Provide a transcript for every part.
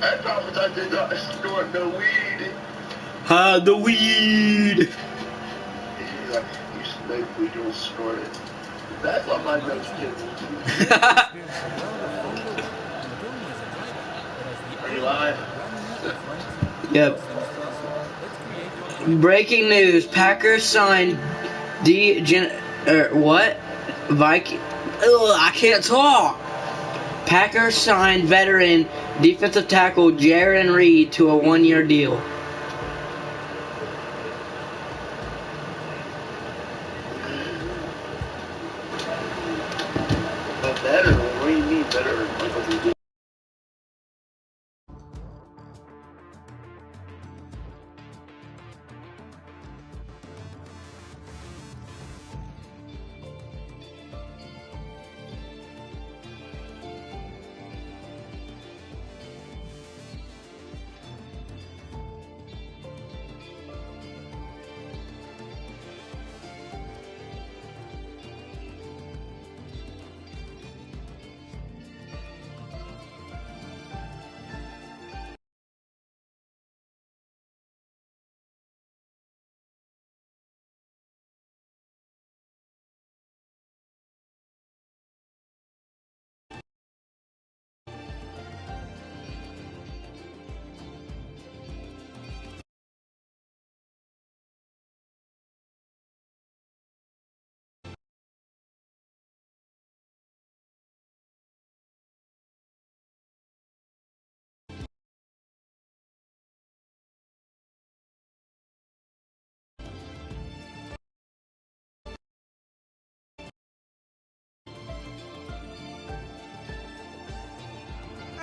I promise I did not snort the weed. The weed. He's like, you smoke weed, you don't snort it. That's why my nose tickles. Are you live? Yep. Breaking news: Packers signed what? Viking. Ugh, I can't talk. Packers signed veteran defensive tackle Jarran Reed to a 1-year deal. Better? What do you mean better?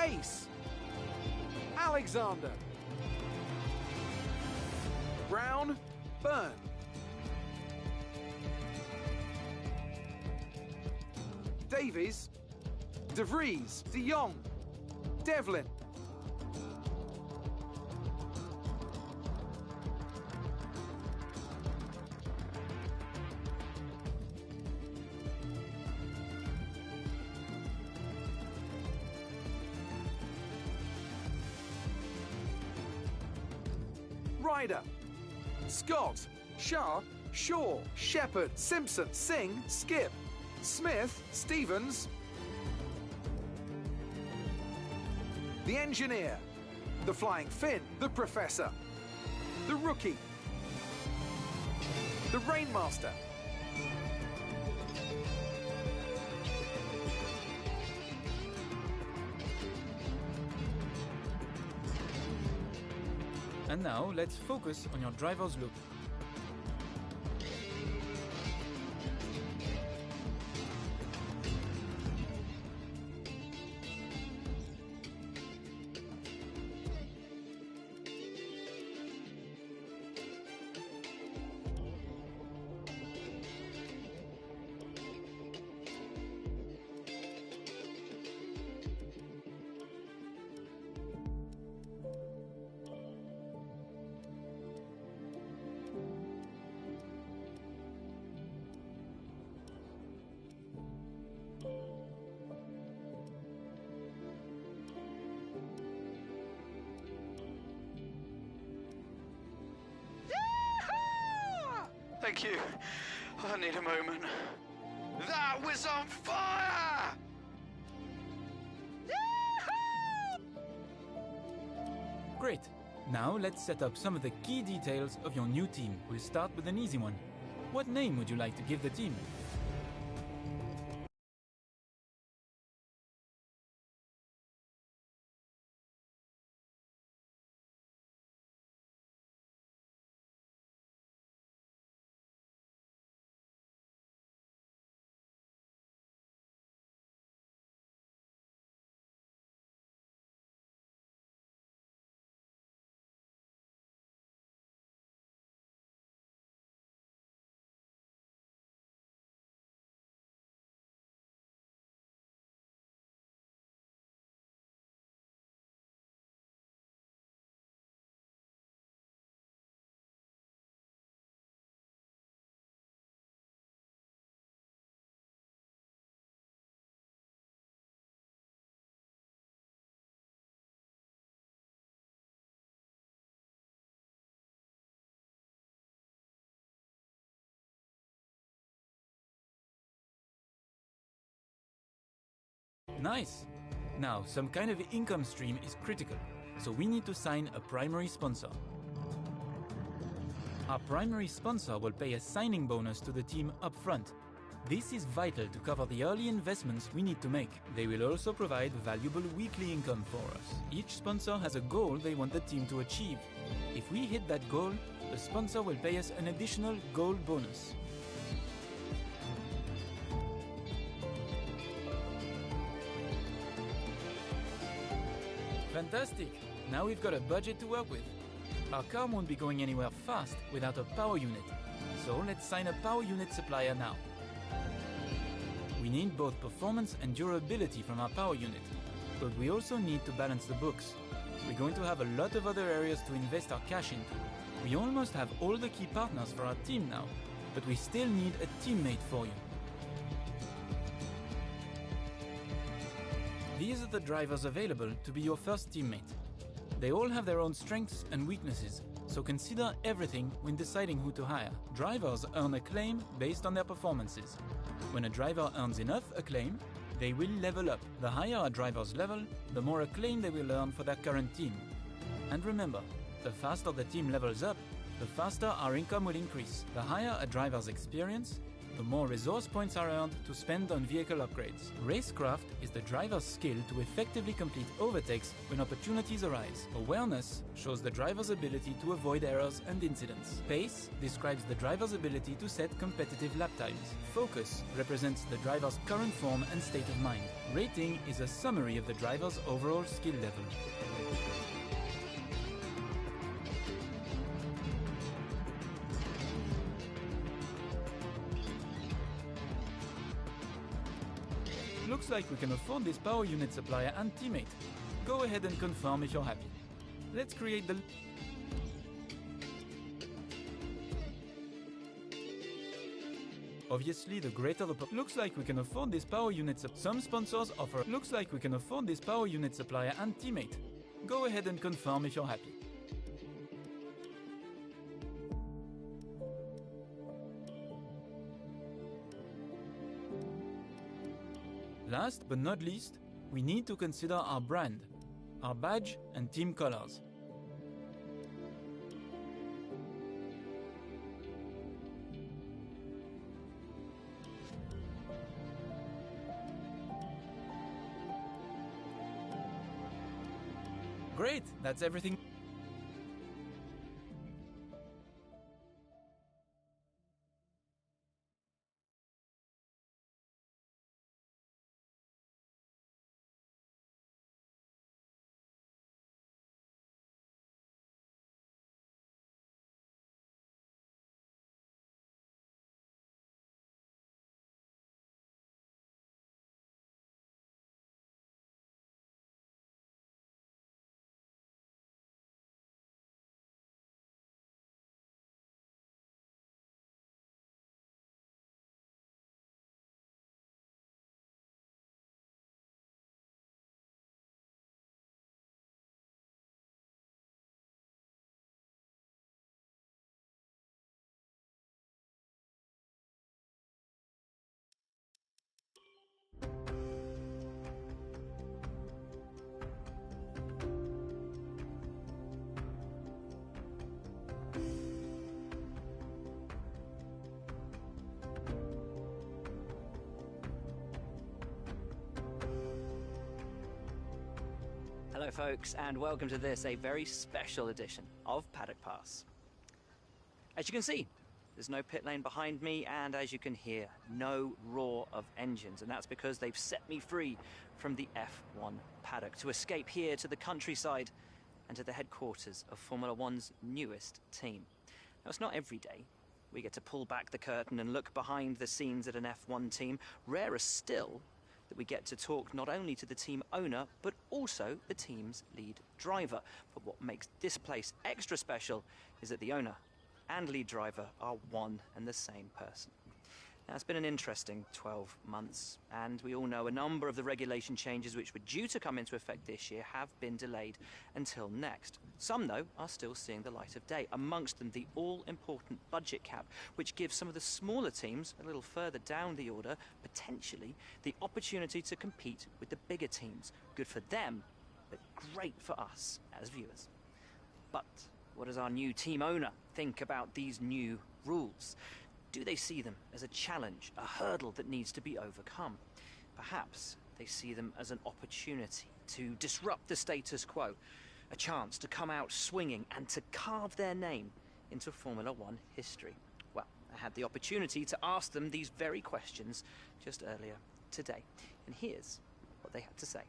Ace. Alexander. Brown. Byrne. Davies. De Vries. De Jong. Devlin. Ryder. Scott. Shah. Shaw. Shepherd. Simpson. Singh. Skip. Smith. Stevens. The Engineer. The Flying Finn. The Professor. The Rookie. The Rainmaster. And now, let's focus on your driver's look. Thank you. I need a moment. That was on fire! Great. Now let's set up some of the key details of your new team. We'll start with an easy one. What name would you like to give the team? Nice! Now, some kind of income stream is critical, so we need to sign a primary sponsor. Our primary sponsor will pay a signing bonus to the team up front. This is vital to cover the early investments we need to make. They will also provide valuable weekly income for us. Each sponsor has a goal they want the team to achieve. If we hit that goal, the sponsor will pay us an additional goal bonus. Fantastic! Now we've got a budget to work with. Our car won't be going anywhere fast without a power unit. So let's sign a power unit supplier now. We need both performance and durability from our power unit, but we also need to balance the books. We're going to have a lot of other areas to invest our cash into. We almost have all the key partners for our team now, but we still need a teammate for you. These are the drivers available to be your first teammate. They all have their own strengths and weaknesses, so consider everything when deciding who to hire. Drivers earn acclaim based on their performances. When a driver earns enough acclaim, they will level up. The higher a driver's level, the more acclaim they will earn for their current team. And remember, the faster the team levels up, the faster our income will increase. The higher a driver's experience, the more resource points are earned to spend on vehicle upgrades. Racecraft is the driver's skill to effectively complete overtakes when opportunities arise. Awareness shows the driver's ability to avoid errors and incidents. Pace describes the driver's ability to set competitive lap times. Focus represents the driver's current form and state of mind. Rating is a summary of the driver's overall skill level. Looks like we can afford this power unit supplier and teammate. Go ahead and confirm if you're happy. Let's create the... Obviously, the greater the... Looks like we can afford this power unit Some sponsors offer... Looks like we can afford this power unit supplier and teammate. Go ahead and confirm if you're happy. Last but not least, we need to consider our brand, our badge and team colors. Great, that's everything. Hello folks, and welcome to this, a very special edition of Paddock Pass. As you can see, there's no pit lane behind me, and as you can hear, no roar of engines, and that's because they've set me free from the F1 paddock to escape here to the countryside and to the headquarters of Formula One's newest team. Now, it's not every day we get to pull back the curtain and look behind the scenes at an F1 team. Rarer still that we get to talk not only to the team owner, but also the team's lead driver. But what makes this place extra special is that the owner and lead driver are one and the same person. Now, it's been an interesting 12 months, and we all know a number of the regulation changes which were due to come into effect this year have been delayed until next. Some, though, are still seeing the light of day, amongst them the all-important budget cap, which gives some of the smaller teams a little further down the order, potentially, the opportunity to compete with the bigger teams. Good for them, but great for us as viewers. But what does our new team owner think about these new rules? Do they see them as a challenge, a hurdle that needs to be overcome? Perhaps they see them as an opportunity to disrupt the status quo, a chance to come out swinging and to carve their name into Formula One history. Well, I had the opportunity to ask them these very questions just earlier today, and here's what they had to say.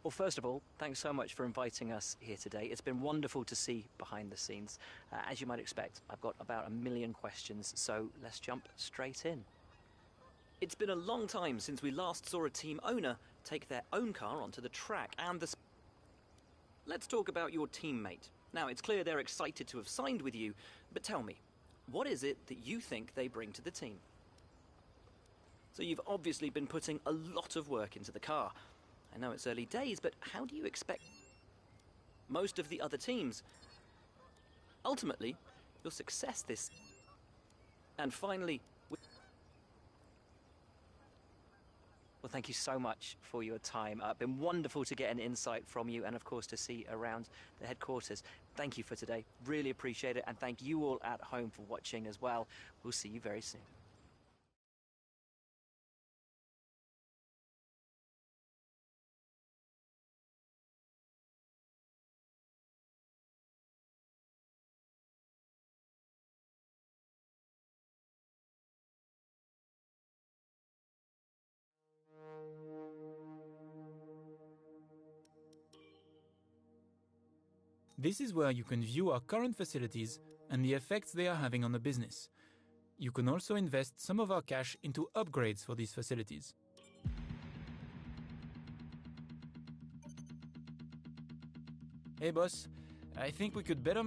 Well, first of all, thanks so much for inviting us here today. It's been wonderful to see behind the scenes. As you might expect, I've got about 1 million questions, so let's jump straight in. It's been a long time since we last saw a team owner take their own car onto the track, and Let's talk about your teammate. Now, it's clear they're excited to have signed with you, but tell me, what is it that you think they bring to the team? So you've obviously been putting a lot of work into the car. I know it's early days, but how do you expect most of the other teams? Ultimately, your success this... And finally... Well, thank you so much for your time. It's been wonderful to get an insight from you and, of course, to see around the headquarters. Thank you for today. Really appreciate it. And thank you all at home for watching as well. We'll see you very soon. This is where you can view our current facilities and the effects they are having on the business. You can also invest some of our cash into upgrades for these facilities. Hey boss, I think we could better...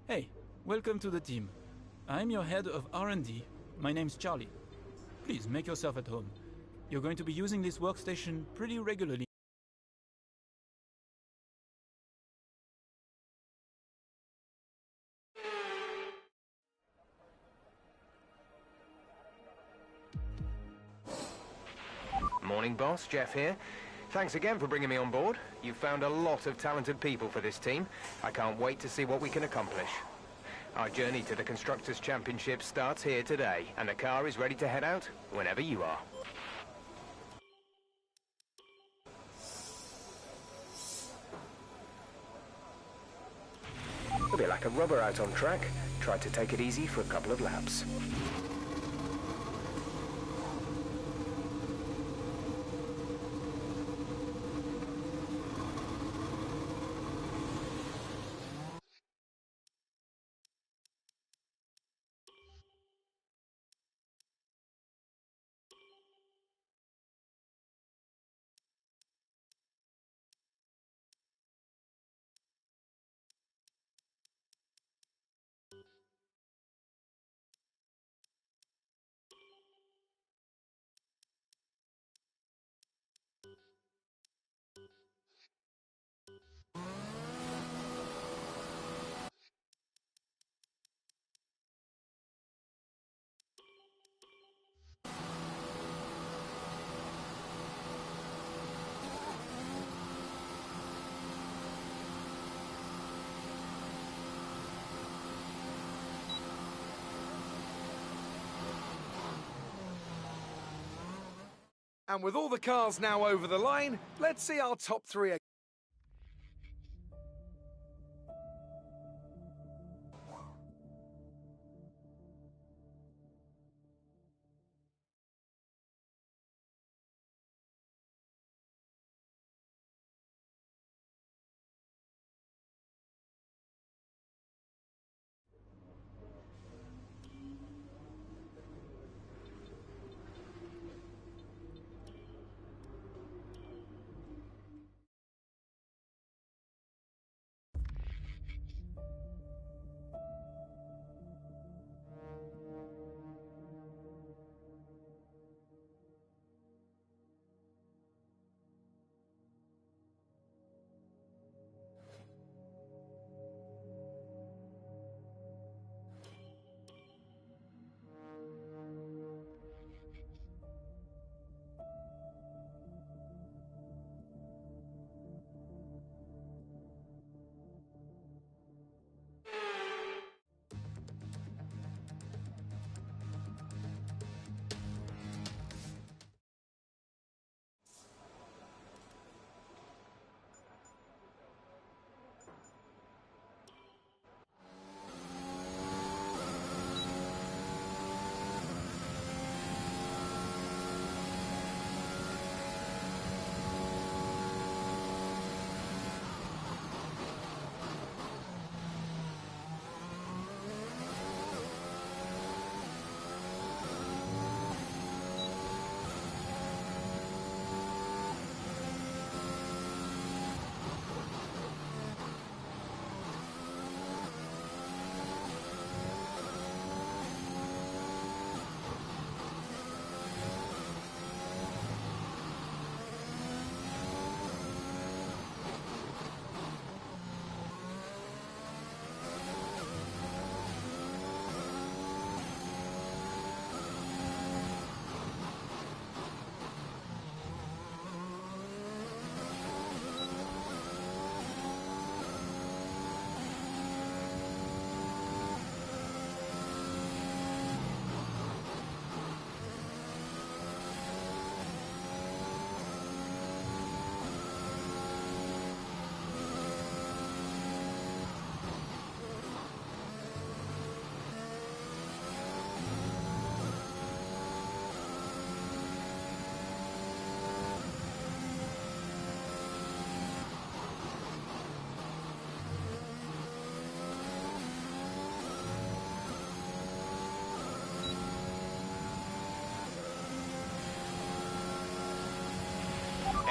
Hey, welcome to the team. I'm your head of R&D. My name's Charlie. Please make yourself at home. You're going to be using this workstation pretty regularly. Morning, boss. Jeff here. Thanks again for bringing me on board. You've found a lot of talented people for this team. I can't wait to see what we can accomplish. Our journey to the Constructors' Championship starts here today, and the car is ready to head out whenever you are. bit like a rubber out on track. Tried to take it easy for a couple of laps. And with all the cars now over the line, let's see our top three again.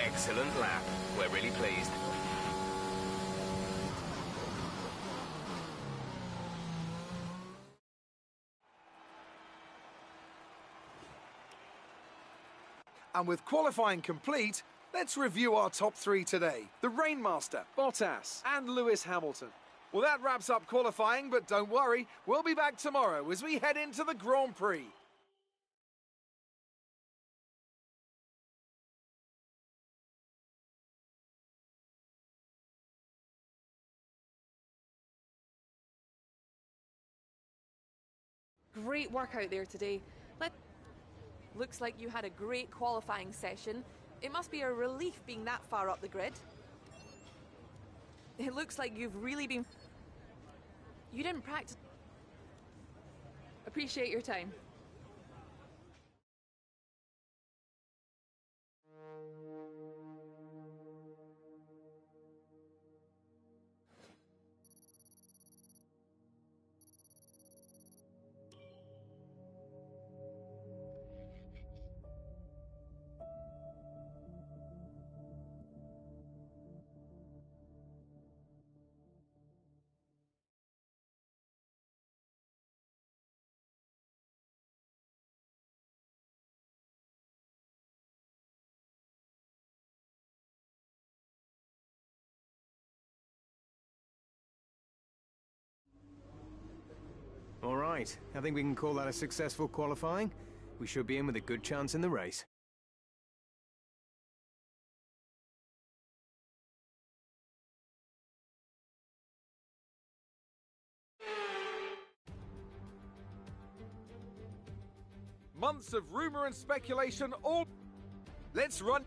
Excellent lap. We're really pleased. And with qualifying complete, let's review our top three today. The Rainmaster, Bottas, and Lewis Hamilton. Well, that wraps up qualifying, but don't worry, we'll be back tomorrow as we head into the Grand Prix. Great work out there today. Looks like you had a great qualifying session. It must be a relief being that far up the grid. It looks like you've really been... You didn't practice. Appreciate your time. All right, I think we can call that a successful qualifying. We should be in with a good chance in the race. Months of rumour and speculation all... Let's run...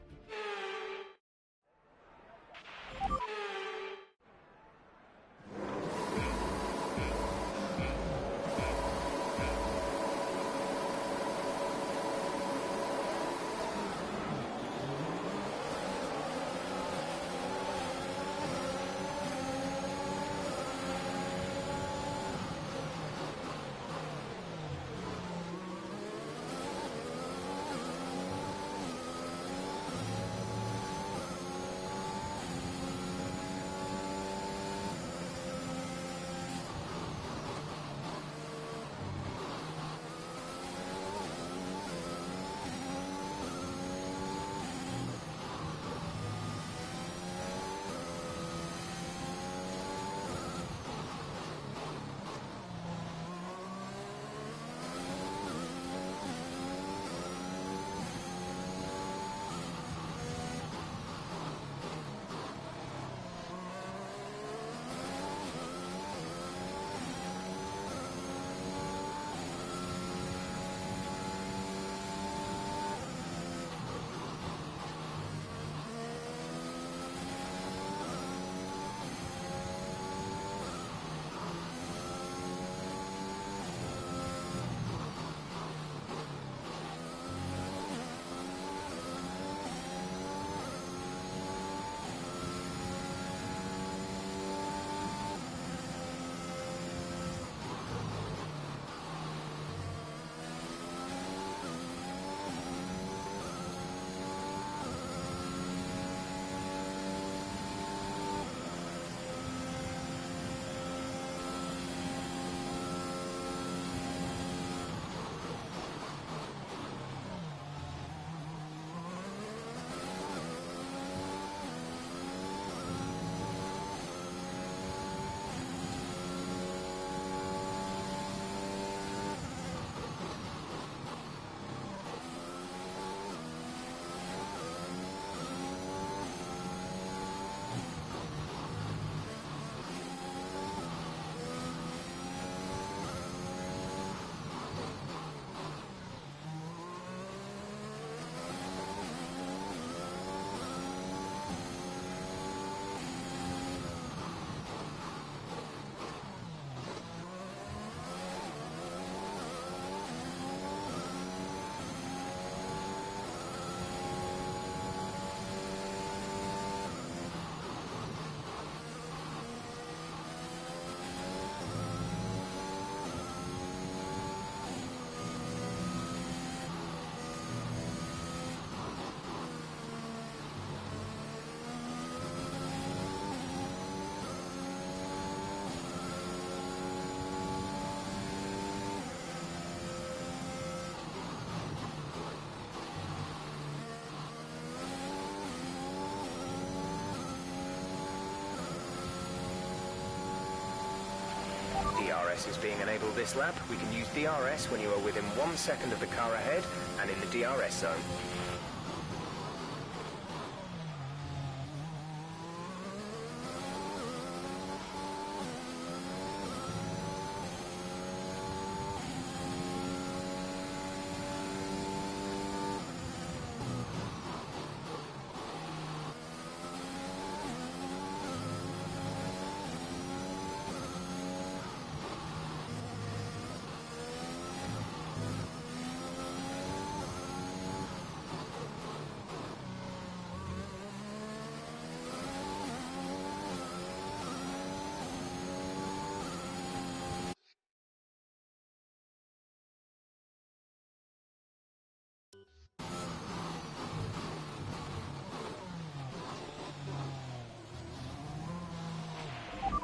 DRS is being enabled this lap. We can use DRS when you are within 1 second of the car ahead and in the DRS zone.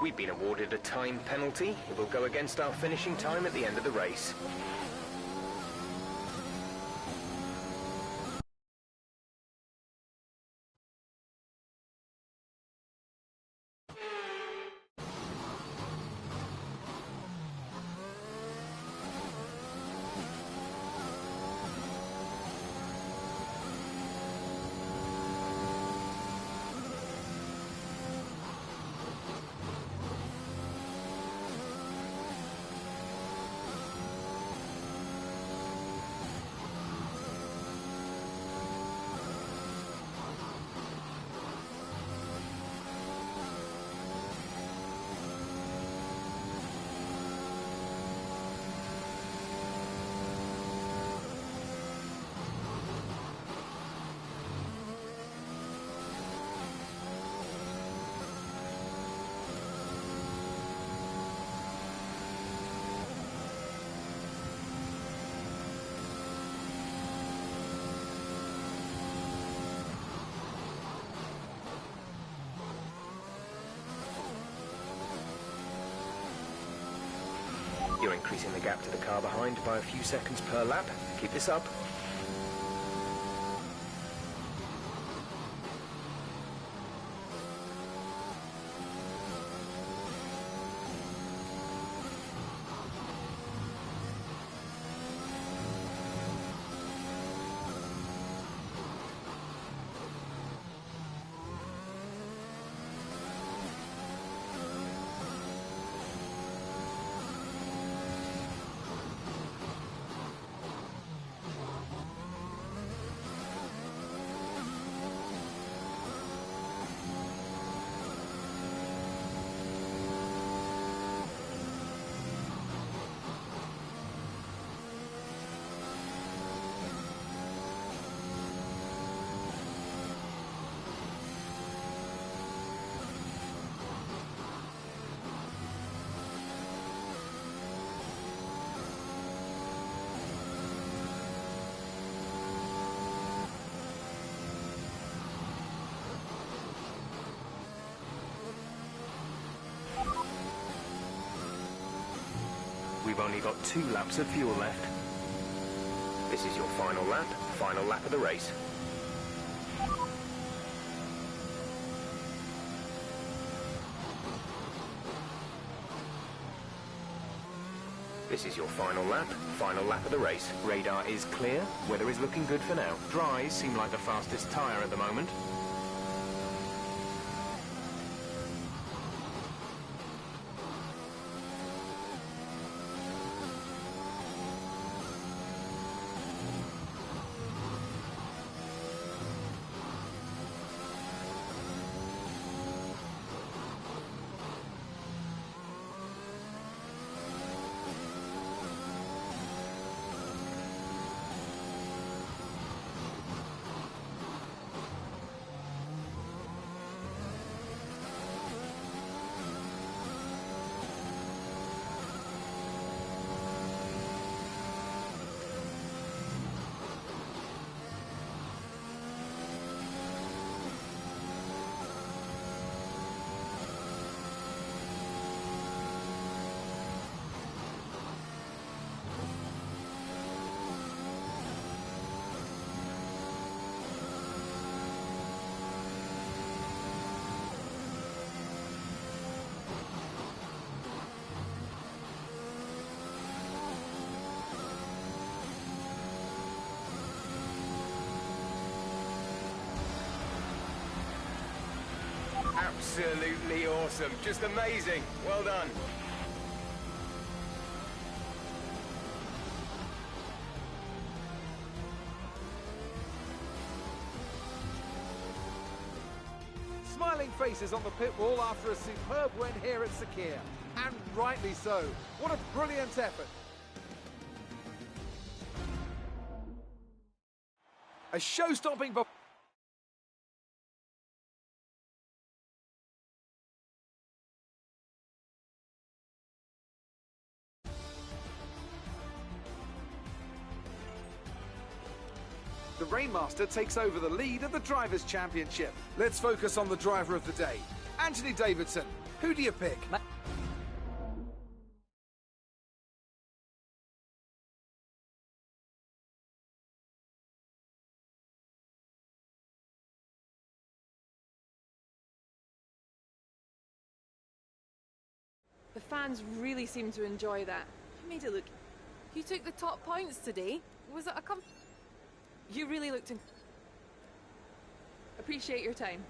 We've been awarded a time penalty. It will go against our finishing time at the end of the race. You're increasing the gap to the car behind by a few seconds per lap. Keep this up. We've only got 2 laps of fuel left. This is your final lap of the race. This is your final lap of the race. Radar is clear, weather is looking good for now. Dries seem like the fastest tyre at the moment. Absolutely awesome. Just amazing. Well done. Smiling faces on the pit wall after a superb win here at Sakhir. And rightly so. What a brilliant effort. A show-stopping performance. The Rainmaster takes over the lead of the Drivers' Championship. Let's focus on the driver of the day, Anthony Davidson. Who do you pick? The fans really seem to enjoy that. You made it look... You took the top points today. Was it a You really looked in... Appreciate your time.